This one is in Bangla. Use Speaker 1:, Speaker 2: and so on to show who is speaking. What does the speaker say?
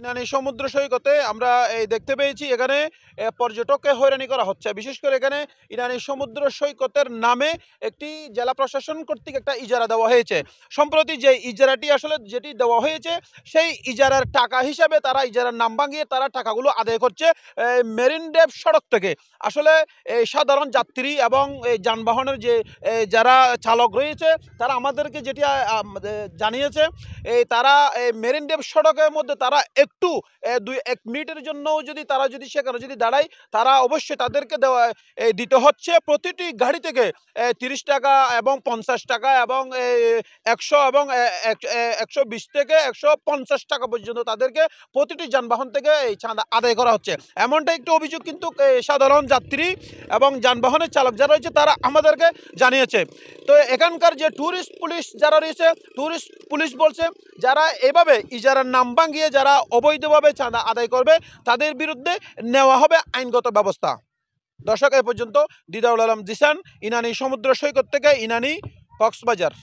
Speaker 1: ইনানি সমুদ্র সৈকতে আমরা এই দেখতে পেয়েছি এখানে পর্যটককে হয়রানি করা হচ্ছে। বিশেষ করে এখানে ইনানি সমুদ্র সৈকতের নামে একটি জেলা প্রশাসন কর্তৃক একটা ইজারা দেওয়া হয়েছে। সম্প্রতি যে ইজারাটি আসলে যেটি দেওয়া হয়েছে সেই ইজারার টাকা হিসাবে তারা ইজারার নাম ভাঙিয়ে তারা টাকাগুলো আদায় করছে মেরিন ড্রাইভ সড়ক থেকে। আসলে এই সাধারণ যাত্রী এবং এই যানবাহনের যে যারা চালক রয়েছে তারা আমাদেরকে যেটি জানিয়েছে তারা মেরিন ড্রাইভ সড়কের মধ্যে তারা একটু 1 মিনিটের জন্যও যদি তারা যদি সেখানে যদি দাঁড়ায় তারা অবশ্যই তাদেরকে দিতে হচ্ছে প্রতিটি গাড়ি থেকে 30 টাকা এবং 50 টাকা এবং 100 এবং 120 থেকে 150 টাকা পর্যন্ত তাদেরকে প্রতিটি যানবাহন থেকে এই চাঁদা আদায় করা হচ্ছে। এমনটা একটি অভিযোগ কিন্তু সাধারণ যাত্রী এবং যানবাহনের চালক যারা রয়েছে তারা আমাদেরকে জানিয়েছে। তো এখানকার যে ট্যুরিস্ট পুলিশ যারা রয়েছে, ট্যুরিস্ট পুলিশ বলছে যারা এভাবে ইজারার নাম ভাঙিয়ে যারা অবৈধভাবে চাঁদা আদায় করবে তাদের বিরুদ্ধে নেওয়া হবে আইনগত ব্যবস্থা। দর্শক, এ পর্যন্ত দিদারুল আলম জিসান, ইনানি সমুদ্র সৈকত থেকে, ইনানি, কক্সবাজার।